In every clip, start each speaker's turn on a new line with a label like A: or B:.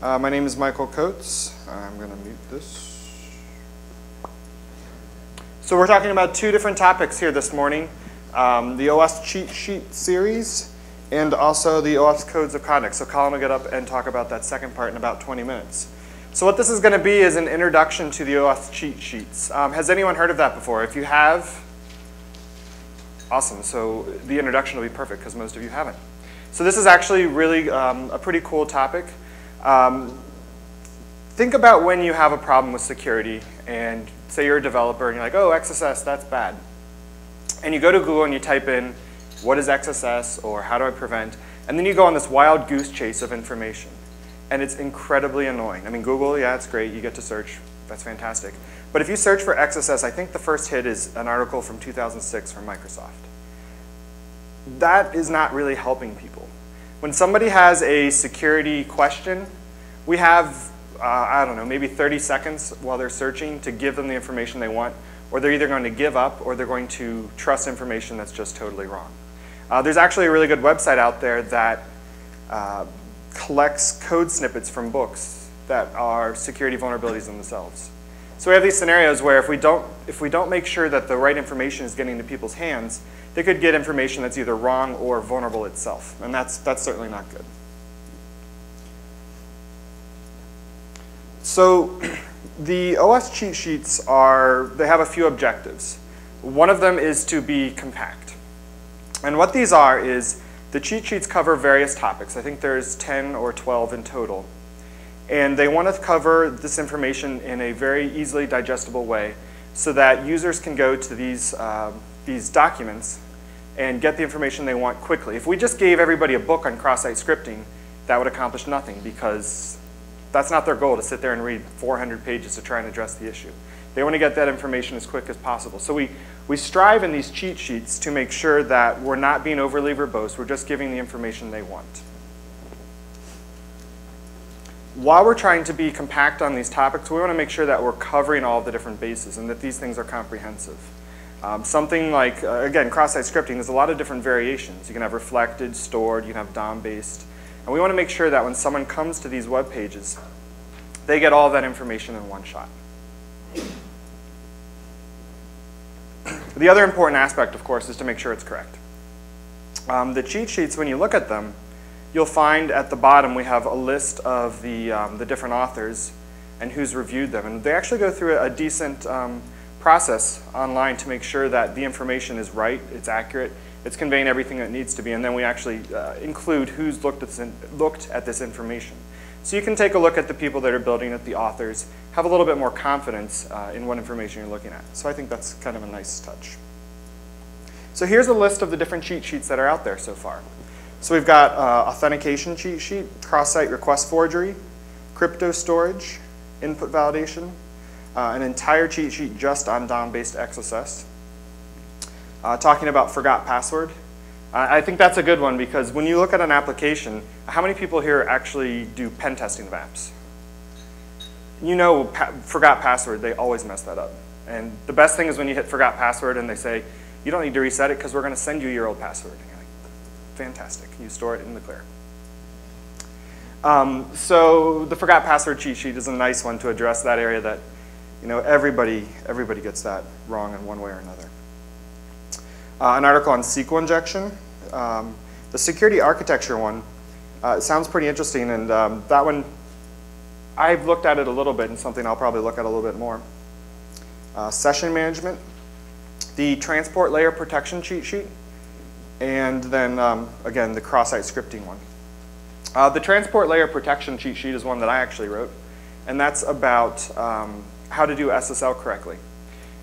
A: My name is Michael Coates. I'm going to mute this. So we're talking about two different topics here this morning, the OWASP Cheat Sheet series and also the OWASP Codes of Conduct. So Colin will get up and talk about that second part in about 20 minutes. So what this is going to be is an introduction to the OWASP Cheat Sheets. Has anyone heard of that before? If you have, awesome. So the introduction will be perfect because most of you haven't. So this is actually really a pretty cool topic. Think about when you have a problem with security and say you're a developer and you're like, oh, XSS, that's bad. And you go to Google and you type in, what is XSS or how do I prevent? And then you go on this wild goose chase of information. And it's incredibly annoying. I mean, Google, yeah, it's great. You get to search. That's fantastic. But if you search for XSS, I think the first hit is an article from 2006 from Microsoft. That is not really helping people. When somebody has a security question, we have, I don't know, maybe 30 seconds while they're searching to give them the information they want, or they're either going to give up or they're going to trust information that's just totally wrong. There's actually a really good website out there that collects code snippets from books that are security vulnerabilities themselves. So we have these scenarios where if we don't make sure that the right information is getting into people's hands, they could get information that's either wrong or vulnerable itself, and that's certainly not good. So the OWASP cheat sheets they have a few objectives. One of them is to be compact. And what these are is the cheat sheets cover various topics. I think there's 10 or 12 in total. And they want to cover this information in a very easily digestible way so that users can go to these documents and get the information they want quickly. If we just gave everybody a book on Crosssite scripting, that would accomplish nothing because that's not their goal, to sit there and read 400 pages to try and address the issue. They want to get that information as quick as possible. So we strive in these cheat sheets to make sure that we're not being overly verbose, we're just giving the information they want. While we're trying to be compact on these topics, we want to make sure that we're covering all the different bases and that these things are comprehensive. Something like, again, cross-site scripting, there's a lot of different variations. You can have reflected, stored, you can have DOM-based. And we want to make sure that when someone comes to these web pages, they get all of that information in one shot. The other important aspect, of course, is to make sure it's correct. The cheat sheets, when you look at them, you'll find at the bottom we have a list of the different authors and who's reviewed them. And they actually go through a decent process online to make sure that the information is right, it's accurate, it's conveying everything that needs to be, and then we actually include who's looked at this information. So you can take a look at the people that are building it, the authors, have a little bit more confidence in what information you're looking at. So I think that's kind of a nice touch. So here's a list of the different cheat sheets that are out there so far. So we've got authentication cheat sheet, cross-site request forgery, crypto storage, input validation, an entire cheat sheet just on DOM-based XSS. Talking about forgot password. I think that's a good one because when you look at an application, how many people here actually do pen testing of apps? You know, forgot password, they always mess that up. And the best thing is when you hit forgot password and they say, you don't need to reset it because we're going to send you your old password. And you're like, fantastic, you store it in the clear. So the forgot password cheat sheet is a nice one to address that area that, you know, everybody gets that wrong in one way or another. An article on SQL injection. The security architecture one sounds pretty interesting, and that one, I've looked at it a little bit and something I'll probably look at a little bit more. Session management, the transport layer protection cheat sheet, and then, again, the cross-site scripting one. The transport layer protection cheat sheet is one that I actually wrote, and that's about how to do SSL correctly.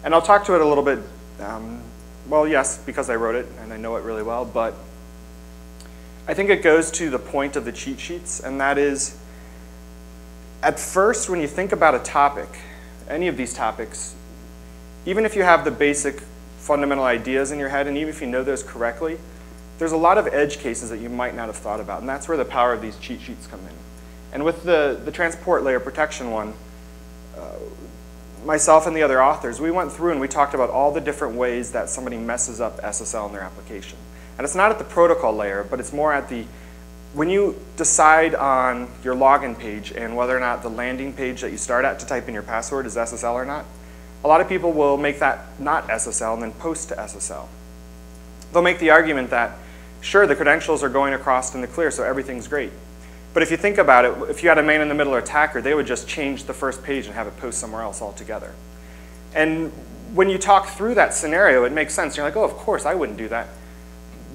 A: And I'll talk to it a little bit. Well, yes, because I wrote it and I know it really well, but I think it goes to the point of the cheat sheets, and that is, at first, when you think about a topic, any of these topics, even if you have the basic fundamental ideas in your head, and even if you know those correctly, there's a lot of edge cases that you might not have thought about, and that's where the power of these cheat sheets come in. And with the transport layer protection one, myself and the other authors, we went through and we talked about all the different ways that somebody messes up SSL in their application. And it's not at the protocol layer, but it's more at the when you decide on your login page and whether or not the landing page that you start at to type in your password is SSL or not, a lot of people will make that not SSL and then post to SSL. They'll make the argument that, sure, the credentials are going across in the clear, so everything's great. But if you think about it, if you had a man-in-the-middle attacker, they would just change the first page and have it post somewhere else altogether. And when you talk through that scenario, it makes sense. You're like, oh, of course, I wouldn't do that.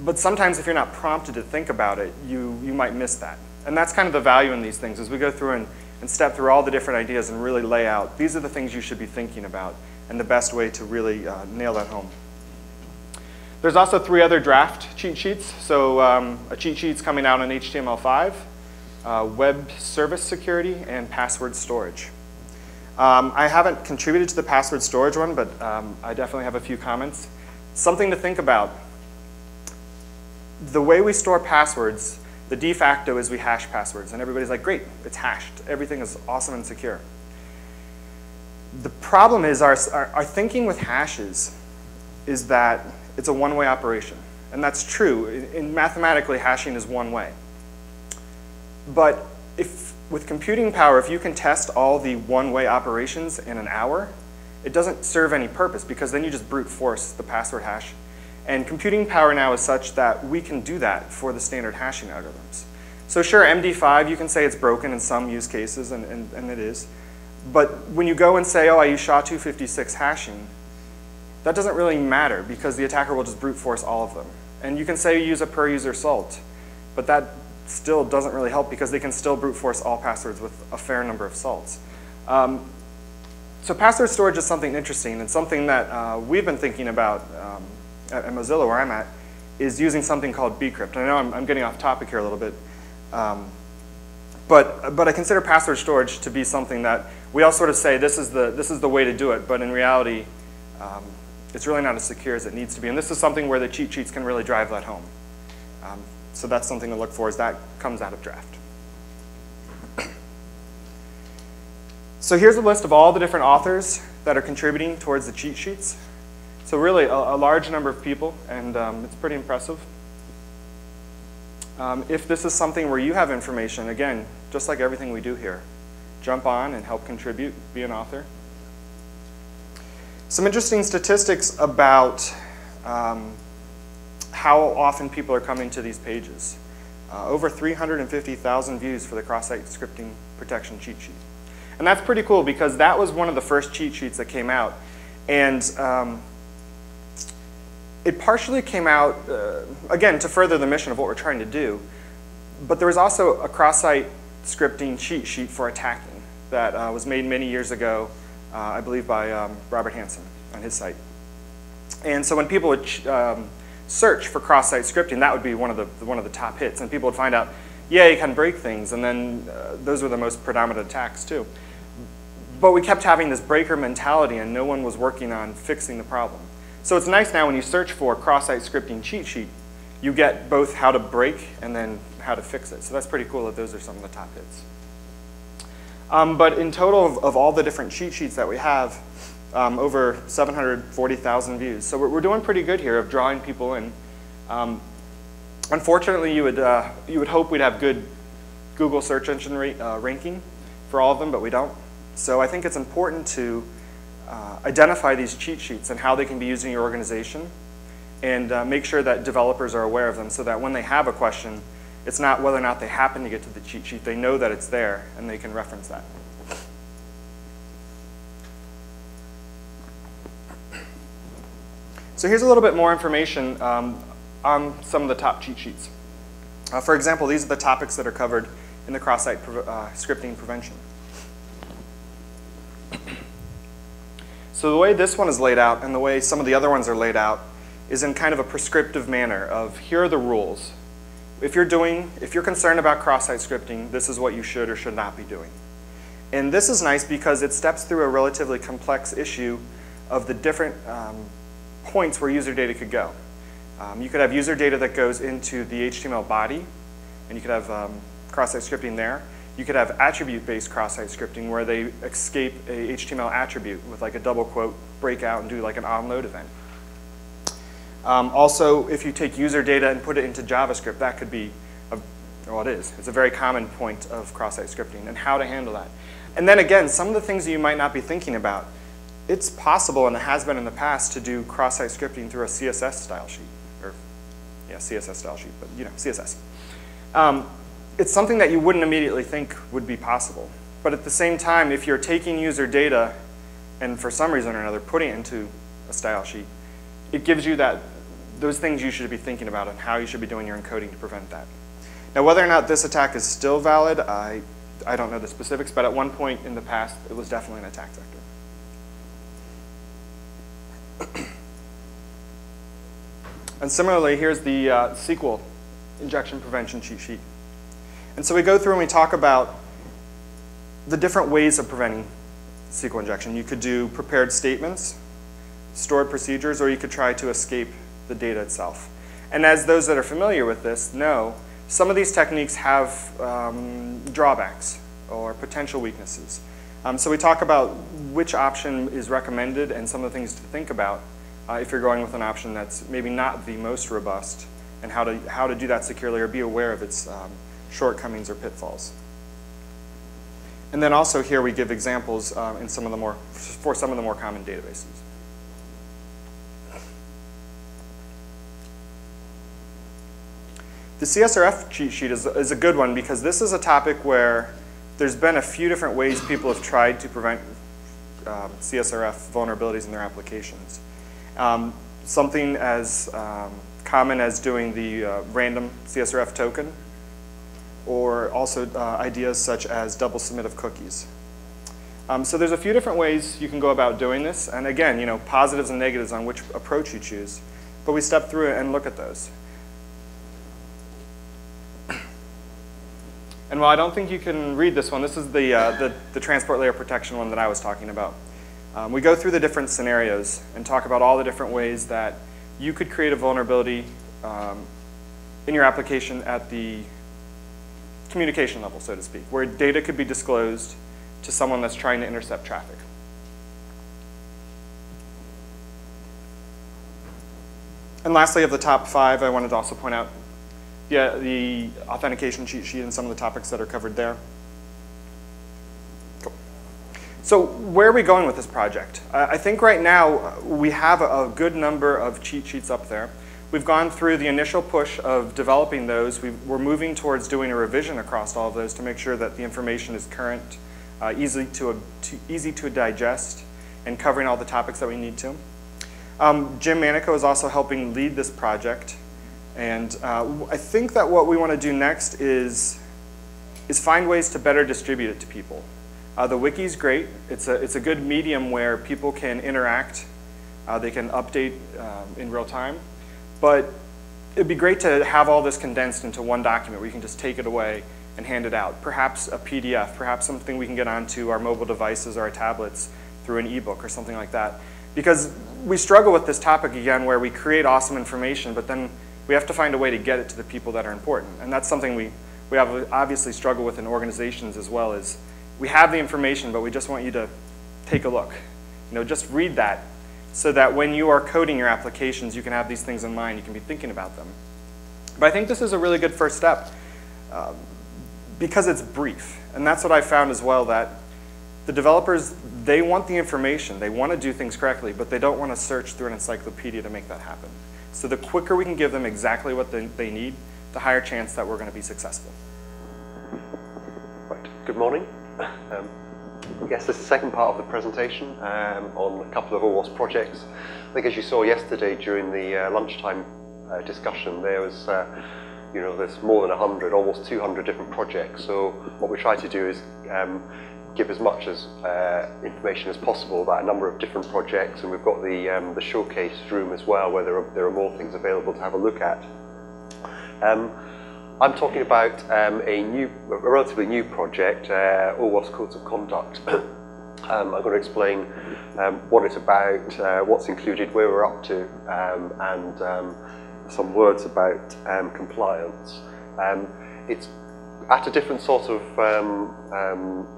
A: But sometimes if you're not prompted to think about it, you might miss that. And that's kind of the value in these things, as we go through and step through all the different ideas and really lay out, these are the things you should be thinking about and the best way to really nail that home. There's also 3 other draft cheat sheets. So a cheat sheet's coming out on HTML5, web service security, and password storage. I haven't contributed to the password storage one, but I definitely have a few comments. Something to think about. The way we store passwords, the de facto is we hash passwords. And everybody's like, great, it's hashed. Everything is awesome and secure. The problem is our thinking with hashes is that it's a one-way operation. And that's true. Mathematically, hashing is one way. But with computing power, if you can test all the one-way operations in an hour, it doesn't serve any purpose because then you just brute force the password hash. And computing power now is such that we can do that for the standard hashing algorithms. So sure, MD5, you can say it's broken in some use cases, and it is. But when you go and say, oh, I use SHA-256 hashing, that doesn't really matter because the attacker will just brute force all of them. And you can say you use a per user salt, but that still doesn't really help because they can still brute force all passwords with a fair number of salts. So password storage is something interesting and something that we've been thinking about at Mozilla, where I'm at, is using something called bcrypt. I know I'm getting off topic here a little bit, but I consider password storage to be something that we all sort of say this is the way to do it, but in reality, it's really not as secure as it needs to be. And this is something where the cheat sheets can really drive that home. So that's something to look for as that comes out of draft. So here's a list of all the different authors that are contributing towards the cheat sheets. So really a large number of people, and it's pretty impressive. If this is something where you have information, again, just like everything we do here, jump on and help contribute, be an author. Some interesting statistics about how often people are coming to these pages. Over 350,000 views for the Crosssite scripting protection cheat sheet. And that's pretty cool because that was one of the first cheat sheets that came out. And it partially came out, again, to further the mission of what we're trying to do. But there was also a Crosssite scripting cheat sheet for attacking that was made many years ago, I believe by Robert Hansen on his site. And so when people would search for Crosssite scripting, that would be one of the top hits. And people would find out, yeah, you can break things. And then those were the most predominant attacks, too. But we kept having this breaker mentality, and no one was working on fixing the problem. So it's nice now when you search for Crosssite scripting cheat sheet, you get both how to break and then how to fix it. So that's pretty cool that those are some of the top hits. But in total of all the different cheat sheets that we have, over 740,000 views. So we're doing pretty good here of drawing people in. Unfortunately, you would hope we'd have good Google search engine ranking for all of them, but we don't. So I think it's important to identify these cheat sheets and how they can be used in your organization and make sure that developers are aware of them so that when they have a question, it's not whether or not they happen to get to the cheat sheet. They know that it's there and they can reference that. So here's a little bit more information on some of the top cheat sheets. For example, these are the topics that are covered in the Crosssite scripting prevention. So the way this one is laid out and the way some of the other ones are laid out is in kind of a prescriptive manner of here are the rules. If you're concerned about Crosssite scripting, this is what you should or should not be doing. And this is nice because it steps through a relatively complex issue of the different points where user data could go. You could have user data that goes into the HTML body, and you could have Crosssite scripting there. You could have attribute-based Crosssite scripting where they escape a HTML attribute with like a double quote breakout and do like an onload event. Also, if you take user data and put it into JavaScript, that could be a Well, it is. It's a very common point of cross-site scripting and how to handle that. And then again, some of the things that you might not be thinking about, it's possible, and it has been in the past, to do cross-site scripting through a CSS style sheet. Or, yeah, CSS style sheet, but you know, CSS. It's something that you wouldn't immediately think would be possible. But at the same time, if you're taking user data and for some reason or another putting it into a style sheet, it gives you those things you should be thinking about and how you should be doing your encoding to prevent that. Now, whether or not this attack is still valid, I don't know the specifics, but at one point in the past, it was definitely an attack vector. And similarly, here's the SQL injection prevention cheat sheet. And so we go through and we talk about the different ways of preventing SQL injection. You could do prepared statements, stored procedures, or you could try to escape the data itself. And as those that are familiar with this know, some of these techniques have drawbacks or potential weaknesses. So we talk about which option is recommended and some of the things to think about if you're going with an option that's maybe not the most robust, and how to do that securely or be aware of its shortcomings or pitfalls. And then also here we give examples for some of the more common databases. The CSRF cheat sheet is a good one because this is a topic where there's been a few different ways people have tried to prevent CSRF vulnerabilities in their applications. Something as common as doing the random CSRF token, or also ideas such as double submit of cookies. So there's a few different ways you can go about doing this, and again, you know, positives and negatives on which approach you choose. But we step through it and look at those. And while I don't think you can read this one, this is the transport layer protection one that I was talking about. We go through the different scenarios and talk about all the different ways that you could create a vulnerability in your application at the communication level, so to speak, where data could be disclosed to someone that's trying to intercept traffic. And lastly, of the top 5, I wanted to also point out the authentication cheat sheet and some of the topics that are covered there. Cool. So where are we going with this project? I think right now we have a good number of cheat sheets up there. We've gone through the initial push of developing those. We're moving towards doing a revision across all of those to make sure that the information is current, easy to digest, and covering all the topics that we need to. Jim Manico is also helping lead this project. And I think that what we want to do next is find ways to better distribute it to people. The wiki is great. It's a good medium where people can interact. They can update in real time. But it'd be great to have all this condensed into one document where you can just take it away and hand it out. Perhaps a PDF, perhaps something we can get onto our mobile devices or our tablets through an ebook or something like that. Because we struggle with this topic again where we create awesome information, but then we have to find a way to get it to the people that are important. And that's something we obviously struggle with in organizations as well. Is we have the information, but we just want you to take a look. You know, just read that so that when you are coding your applications, you can have these things in mind. You can be thinking about them. But I think this is a really good first step because it's brief. And that's what I found as well, that the developers, they want the information. They want to do things correctly, but they don't want to search through an encyclopedia to make that happen. So the quicker we can give them exactly what they need, the higher chance that we're going to be successful.
B: Right. Good morning. I guess this is the second part of the presentation on a couple of OWASP projects. I think as you saw yesterday during the lunchtime discussion, there was, you know, there's more than 100, almost 200 different projects. So what we try to do is give as much as information as possible about a number of different projects, and we've got the showcase room as well, where there are more things available to have a look at. I'm talking about a relatively new project, OWASP Codes of Conduct. I'm going to explain what it's about, what's included, where we're up to, and some words about compliance. It's at a different sort of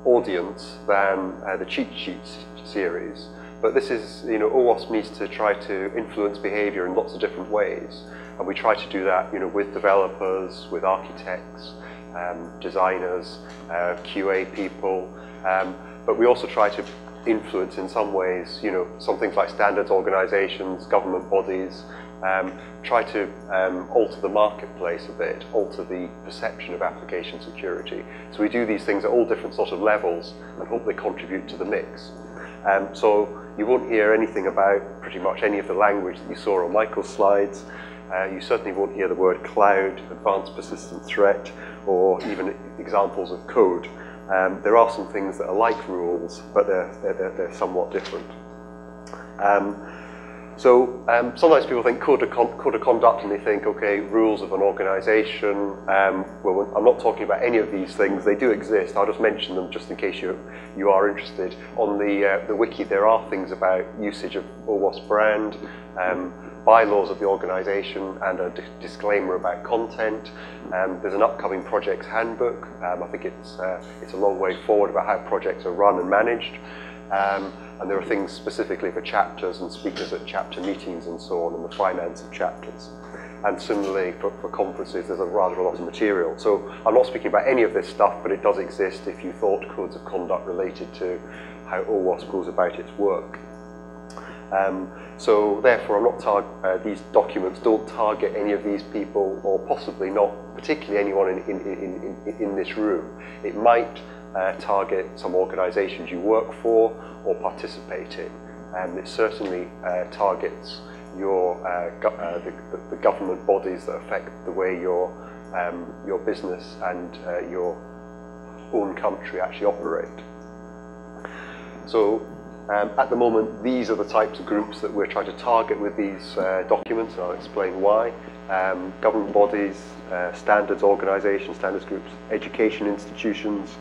B: audience than the cheat sheets series, but this is, you know, OWASP needs to try to influence behavior in lots of different ways, and we try to do that, you know, with developers, with architects, designers, QA people, but we also try to influence in some ways, some things like standards organizations, government bodies, try to alter the marketplace a bit, alter the perception of application security. So we do these things at all different sort of levels and hope they contribute to the mix. So you won't hear anything about pretty much any of the language that you saw on Michael's slides. You certainly won't hear the word cloud, advanced persistent threat, or even examples of code. There are some things that are like rules, but they're somewhat different. Sometimes people think code of conduct and they think, okay, rules of an organization. Well, I'm not talking about any of these things. They do exist. I'll just mention them just in case you are interested. On the wiki, there are things about usage of OWASP brand, bylaws of the organization, and a disclaimer about content. There's an upcoming projects handbook. I think it's a long way forward about how projects are run and managed. And there are things specifically for chapters and speakers at chapter meetings and so on, and the finance of chapters. And similarly for conferences, there's rather a lot of material. So I'm not speaking about any of this stuff, but it does exist if you thought codes of conduct related to how OWASP goes about its work. So therefore, these documents don't target any of these people, or possibly not particularly anyone in this room. It might target some organizations you work for or participate in. And it certainly targets your the government bodies that affect the way your business and your own country actually operate. So at the moment, these are the types of groups that we're trying to target with these documents, and I'll explain why. Government bodies, standards organizations, standards groups, education institutions,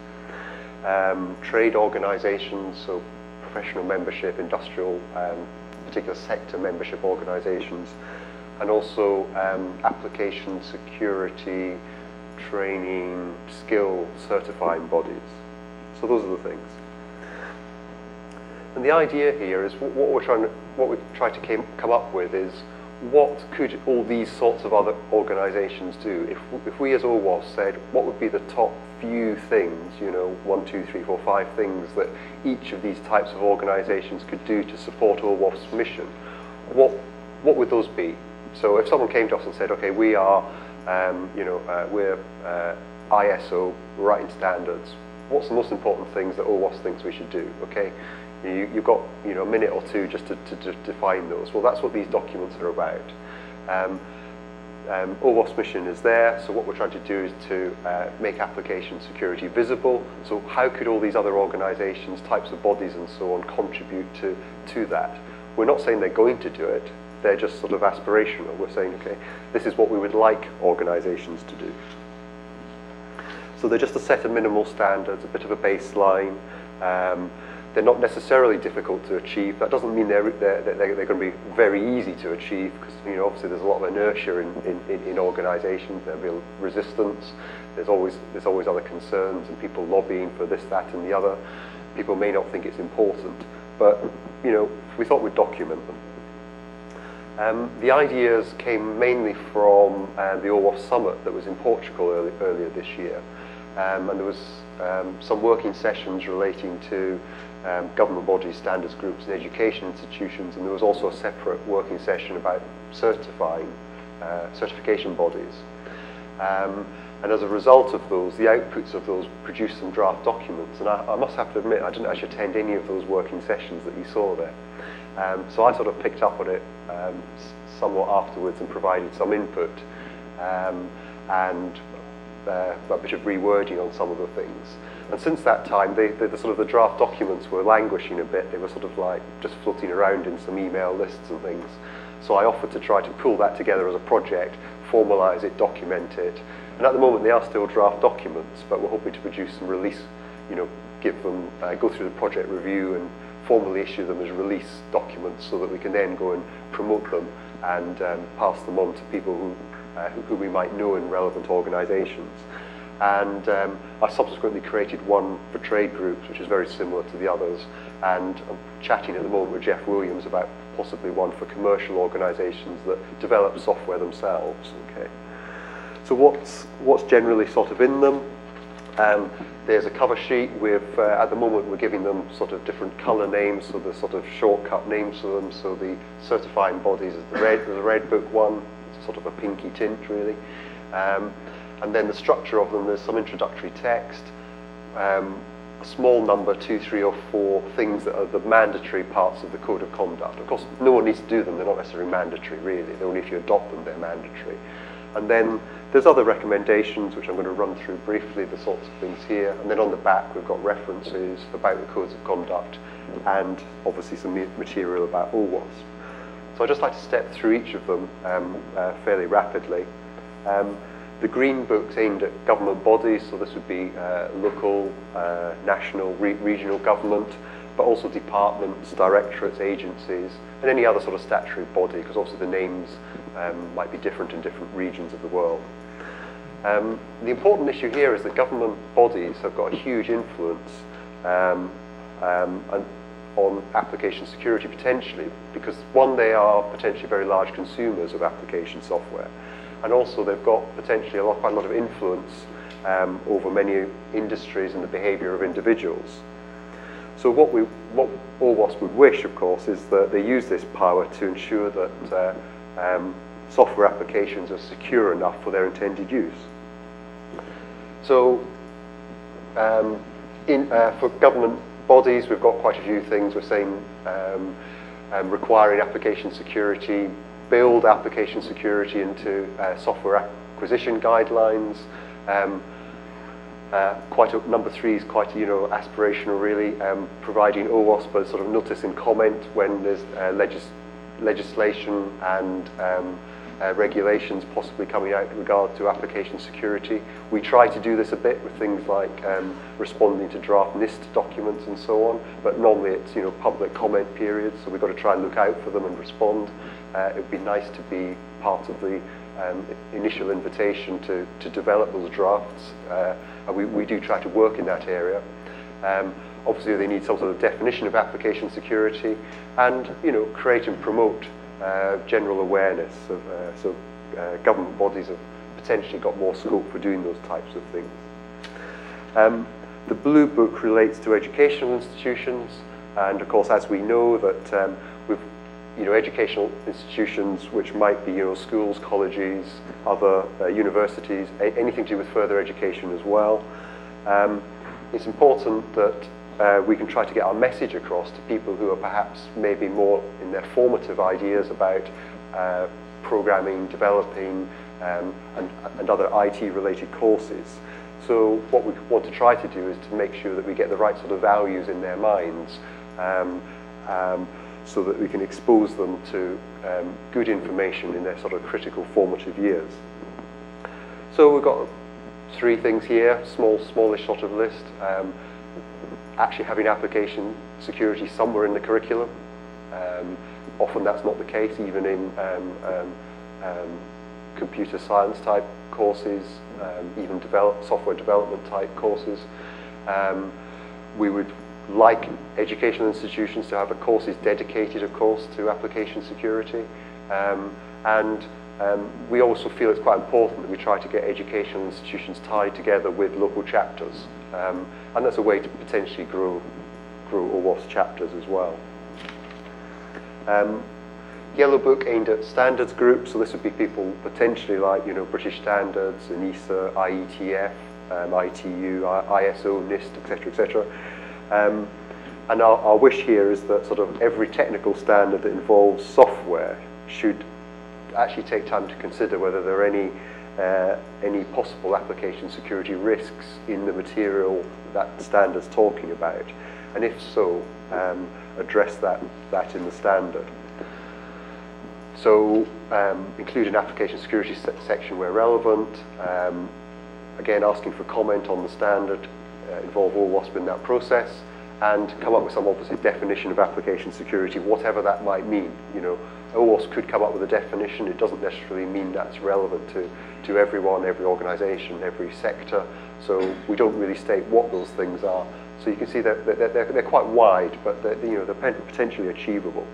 B: trade organizations, so professional membership, industrial, particular sector membership organizations, and also application security, training, skill certifying bodies. So those are the things. And the idea here is what we're trying to come up with is what could all these sorts of other organizations do? If we as OWASP said what would be the top few things, 1, 2, 3, 4, 5 things that each of these types of organizations could do to support OWASP's mission, what would those be? So if someone came to us and said, okay, we are, we're ISO, we're writing standards, what's the most important things that OWASP thinks we should do? Okay, you've got a minute or two just to define those. Well, that's what these documents are about. OWASP mission is there, so what we're trying to do is to make application security visible. So how could all these other organizations, types of bodies and so on contribute to that? We're not saying they're going to do it, they're just sort of aspirational. We're saying, okay, this is what we would like organizations to do. So they're just a set of minimal standards, a bit of a baseline. They're not necessarily difficult to achieve. That doesn't mean they're going to be very easy to achieve, because obviously there's a lot of inertia in organisations. There'll be resistance. There's always other concerns and people lobbying for this, that, and the other. People may not think it's important, but we thought we'd document them. The ideas came mainly from the OWASP Summit that was in Portugal earlier this year, and there was some working sessions relating to government bodies, standards groups, and education institutions, and there was also a separate working session about certification bodies. And as a result of those, the outputs of those produced some draft documents. And I must have to admit, I didn't actually attend any of those working sessions that you saw there. So I sort of picked up on it somewhat afterwards and provided some input and a bit of rewording on some of the things. And since that time, the draft documents were languishing a bit. They were sort of like just floating around in some email lists and things. So I offered to try to pull that together as a project, formalize it, document it. And at the moment, they are still draft documents, but we're hoping to produce some release, give them, go through the project review and formally issue them as release documents so that we can then go and promote them and pass them on to people who we might know in relevant organisations. And I subsequently created one for trade groups, which is very similar to the others. And I'm chatting at the moment with Jeff Williams about possibly one for commercial organisations that develop software themselves. Okay. So what's generally sort of in them? There's a cover sheet with, at the moment we're giving them sort of different color names, so there's sort of shortcut names for them. So the certifying bodies is there's a red book one, it's sort of a pinky tint really. And then the structure of them, there's some introductory text, a small number, 2, 3 or 4 things that are the mandatory parts of the code of conduct. Of course, no one needs to do them, they're not necessarily mandatory really, only if you adopt them they're mandatory. And then there's other recommendations which I'm going to run through briefly, the sorts of things here. And then on the back we've got references about the codes of conduct and obviously some material about OWASP. So I'd just like to step through each of them fairly rapidly. The green book's aimed at government bodies, so this would be local, national, regional government, but also departments, directorates, agencies, and any other sort of statutory body, because obviously the names might be different in different regions of the world. The important issue here is that government bodies have got a huge influence on application security potentially, because one, they are potentially very large consumers of application software, and also they've got potentially quite a lot of influence over many industries and the behavior of individuals. So what OWASP would wish, of course, is that they use this power to ensure that software applications are secure enough for their intended use. So for government bodies, we've got quite a few things. We're saying requiring application security, build application security into software acquisition guidelines. Number 3 is quite aspirational really, providing OWASP as sort of notice and comment when there's legislation and regulations possibly coming out in regard to application security. We try to do this a bit with things like responding to draft NIST documents and so on, but normally it's public comment periods, so we've got to try and look out for them and respond. It would be nice to be part of the initial invitation to develop those drafts, and we do try to work in that area. Obviously they need some sort of definition of application security and create and promote general awareness of, so government bodies have potentially got more scope for doing those types of things. The blue book relates to educational institutions, and of course as we know that with educational institutions which might be schools, colleges, other universities, anything to do with further education as well. It's important that we can try to get our message across to people who are perhaps maybe more in their formative ideas about programming, developing, and other IT-related courses. So what we want to try to do is to make sure that we get the right sort of values in their minds, so that we can expose them to good information in their sort of critical formative years. So we've got 3 things here, smallish sort of list. Actually having application security somewhere in the curriculum. Often that's not the case, even in computer science type courses, even software development type courses. We would like educational institutions to have courses dedicated, of course, to application security. We also feel it's quite important that we try to get educational institutions tied together with local chapters. And that's a way to potentially grow OWASP chapters as well. Yellow book aimed at standards groups, so this would be people potentially like British Standards, ENISA, IETF, ITU, ISO, NIST, etc., etc. And our wish here is that sort of every technical standard that involves software should actually take time to consider whether there are any possible application security risks in the material that the standard's talking about, and if so, address that in the standard. So include an application security section where relevant, again asking for comment on the standard, involve OWASP in that process, and come up with some obviously definition of application security, whatever that might mean. OWASP could come up with a definition. It doesn't necessarily mean that's relevant to everyone, every organization, every sector. So we don't really state what those things are. So you can see that they're quite wide, but they're potentially achievable.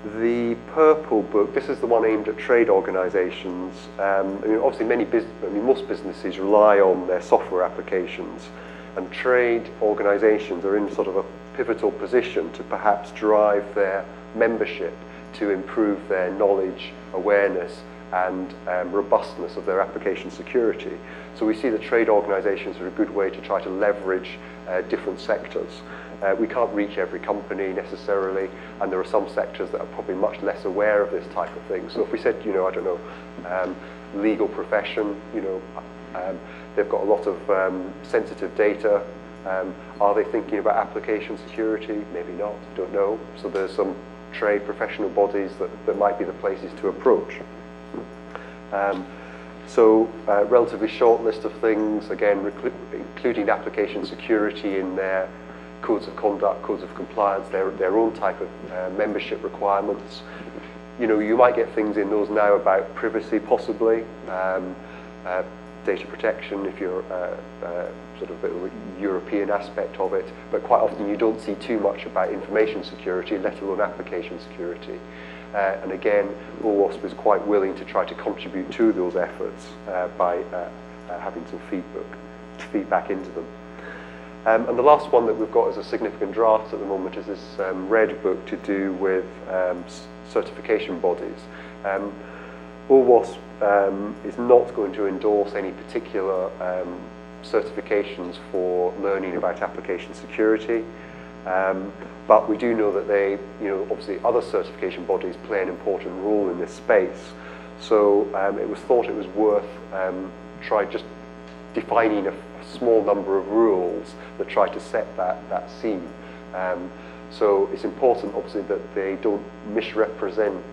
B: The purple book, this is the one aimed at trade organisations. I mean, obviously most businesses rely on their software applications, and trade organisations are in sort of a pivotal position to perhaps drive their membership to improve their knowledge, awareness, and robustness of their application security. So we see that trade organisations are a good way to try to leverage different sectors. We can't reach every company necessarily, and there are some sectors that are probably much less aware of this type of thing. So if we said, I don't know, legal profession, they've got a lot of sensitive data. Are they thinking about application security? Maybe not, don't know. So there's some trade professional bodies that might be the places to approach. Relatively short list of things, again, including application security in their codes of conduct, codes of compliance, their own type of membership requirements. You might get things in those now about privacy, possibly, data protection, if you're sort of a bit of a European aspect of it, but quite often you don't see too much about information security, let alone application security. And again, OWASP is quite willing to try to contribute to those efforts by having some feedback into them. And the last one that we've got as a significant draft at the moment is this red book to do with certification bodies. OWASP is not going to endorse any particular certifications for learning about application security. But we do know that they, obviously other certification bodies play an important role in this space. So it was thought it was worth just defining a small number of rules that try to set that scene. So it's important, obviously, that they don't misrepresent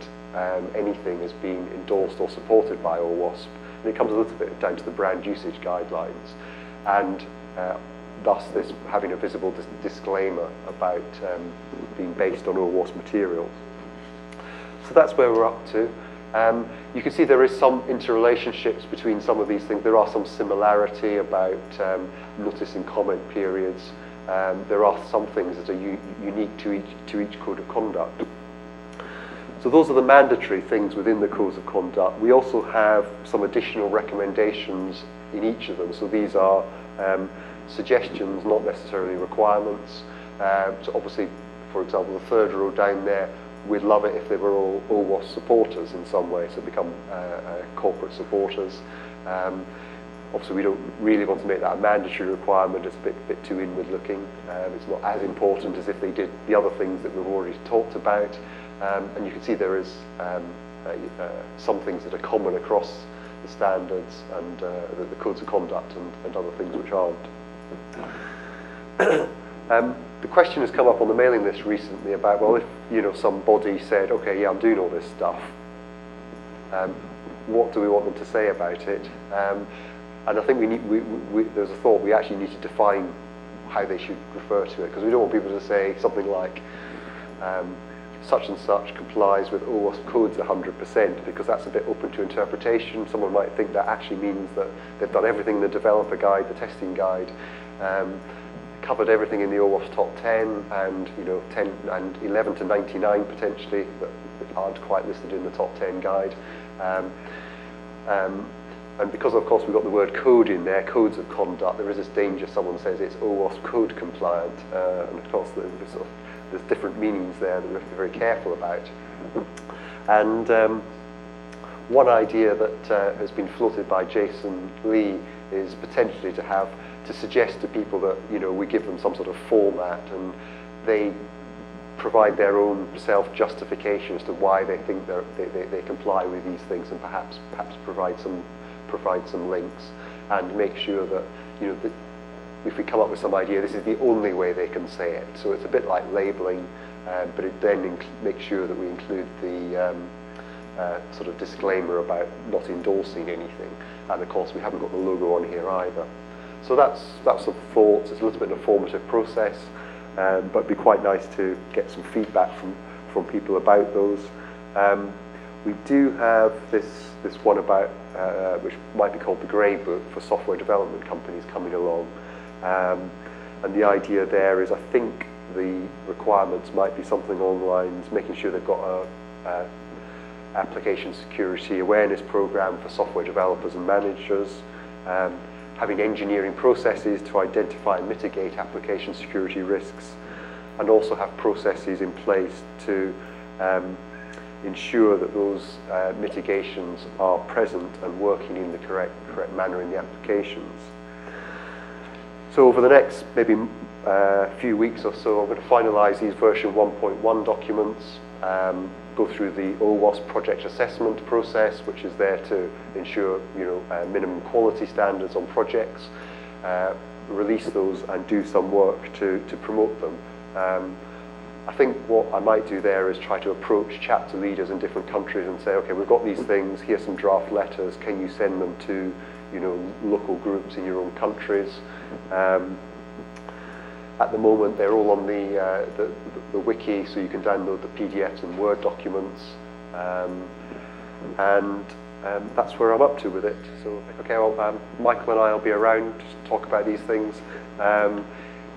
B: anything as being endorsed or supported by OWASP. And it comes a little bit down to the brand usage guidelines. And thus this having a visible disclaimer about being based on OWASP materials. So that's where we're up to. You can see there is some interrelationships between some of these things. There are some similarity about notice and comment periods. There are some things that are unique to each code of conduct. So those are the mandatory things within the codes of conduct. We also have some additional recommendations in each of them. So these are suggestions, not necessarily requirements. So obviously, for example, the third row down there, we'd love it if they were all OWASP supporters in some way, so become corporate supporters. Obviously, we don't really want to make that a mandatory requirement. It's a bit too inward-looking. It's not as important as if they did the other things that we've already talked about. And you can see there is some things that are common across the standards and the codes of conduct and other things which aren't. The question has come up on the mailing list recently about, well, if some body said, okay, yeah, I'm doing all this stuff, what do we want them to say about it? And I think there's a thought we actually need to define how they should refer to it, because we don't want people to say something like such and such complies with OWASP codes 100%, because that's a bit open to interpretation. Someone might think that actually means that they've done everything in the developer guide, the testing guide, covered everything in the OWASP top 10, and 10 and 11 to 99 potentially that aren't quite listed in the top 10 guide. And because, of course, we've got the word code in there, codes of conduct, there is this danger someone says it's OWASP code compliant. And of course, there's different meanings there that we have to be very careful about. And one idea that has been floated by Jason Lee is potentially to suggest to people that we give them some sort of format and they provide their own self-justification as to why they think they comply with these things, and perhaps provide some links and make sure that that if we come up with some idea, this is the only way they can say it. So it's a bit like labeling, but it then makes sure that we include the sort of disclaimer about not endorsing anything. And of course, we haven't got the logo on here either. So that's some thoughts. It's a little bit of a formative process, but it'd be quite nice to get some feedback from people about those. We do have this one about, which might be called the Grey Book for software development companies coming along. And the idea there is, I think the requirements might be something along the lines, making sure they've got a application security awareness program for software developers and managers, having engineering processes to identify and mitigate application security risks, and also have processes in place to ensure that those mitigations are present and working in the correct manner in the applications. So over the next maybe few weeks or so, I'm going to finalize these version 1.1 documents, go through the OWASP project assessment process, which is there to ensure minimum quality standards on projects, release those and do some work to promote them. I think what I might do there is try to approach chapter leaders in different countries and say, okay, we've got these things, here's some draft letters, can you send them to local groups in your own countries? At the moment, they're all on the wiki, so you can download the PDFs and Word documents, and that's where I'm up to with it. So, okay, well, Michael and I will be around to talk about these things.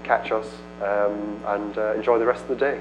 B: Catch us and enjoy the rest of the day.